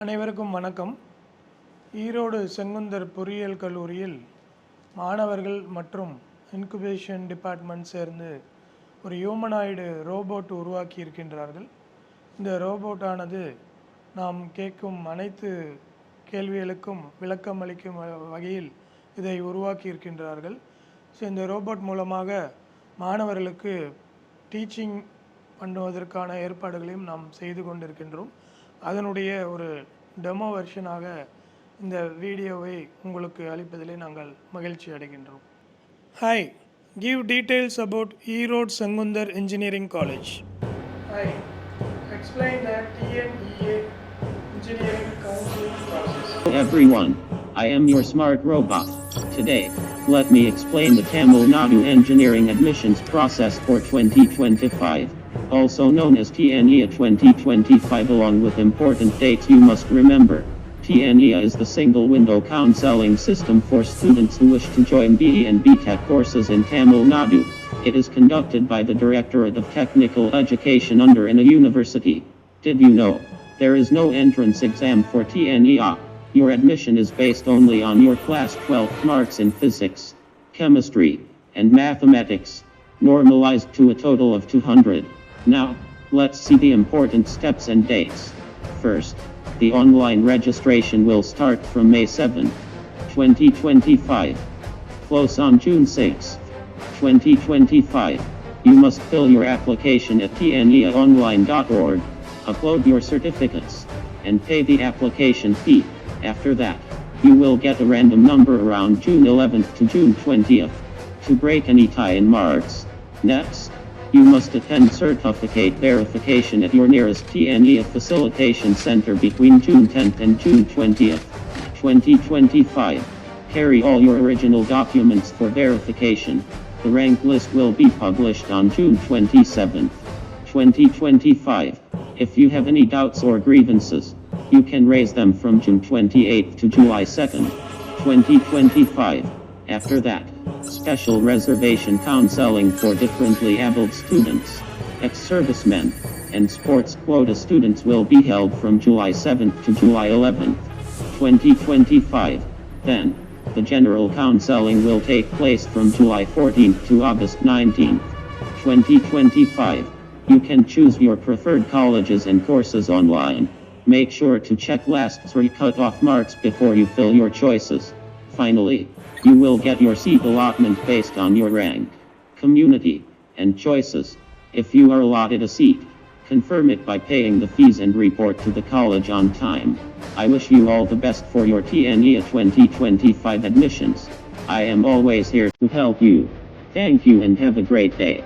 அனைவருக்கும் வணக்கம். ஈரோடு செங்குந்தர் பொறியியல் கல்லூரியில் மாணவர்கள் மற்றும் இன்குபேஷன் டிபார்ட்மெண்ட் சேர்ந்து ஒரு ஹியூமனாய்டு ரோபோட் உருவாக்கி இருக்கின்றார்கள். இந்த ரோபோட்டானது நாம் கேட்கும் அனைத்து கேள்விகளுக்கும் விளக்கம் அளிக்கும் வகையில் இதை உருவாக்கி இருக்கின்றார்கள். ஸோ இந்த ரோபோட் மூலமாக மாணவர்களுக்கு டீச்சிங் பண்ணுவதற்கான ஏற்பாடுகளையும் நாம் செய்து கொண்டிருக்கின்றோம். அதனுடைய ஒரு டெமோ வெர்ஷனாக இந்த வீடியோவை உங்களுக்கு அளிப்பதிலே நாங்கள் மகிழ்ச்சி அடைகின்றோம். Hi, give details about ERODE Sengunthar Engineering College. Hi, explain the TNEA engineering counseling process. Hello everyone, I am your smart robot. Today, let me explain the Tamil Nadu engineering admissions process for 2025. Also known as TNEA 2025, along with important dates you must remember. TNEA is the single window counseling system for students who wish to join BE and BTech courses in Tamil Nadu. It is conducted by the Directorate of Technical Education under a university. Did you know? There is no entrance exam for TNEA. Your admission is based only on your class 12 marks in physics, chemistry, and mathematics, normalized to a total of 200. Now, let's see the important steps and dates. First, the online registration will start from May 7, 2025. Close on June 6, 2025. You must fill your application at tneaonline.org, upload your certificates, and pay the application fee. After that, you will get a random number around June 11th to June 20th to break any tie in marks. Next, you must attend certificate verification at your nearest TNEA facilitation center between June 10th and June 20th, 2025. Carry all your original documents for verification. The rank list will be published on June 27th, 2025. If you have any doubts or grievances, you can raise them from June 28th to July 2nd, 2025. After that, special reservation counseling for differently abled students, ex-servicemen, and sports quota students will be held from July 7th to July 11th, 2025. Then, the general counseling will take place from July 14th to August 19th, 2025. You can choose your preferred colleges and courses online. Make sure to check last 3 cut-off marks before you fill your choices. Finally, you will get your seat allotment based on your rank, community, and choices. If you are allotted a seat, confirm it by paying the fees and report to the college on time. I wish you all the best for your TNEA 2025 admissions. I am always here to help you. Thank you and have a great day.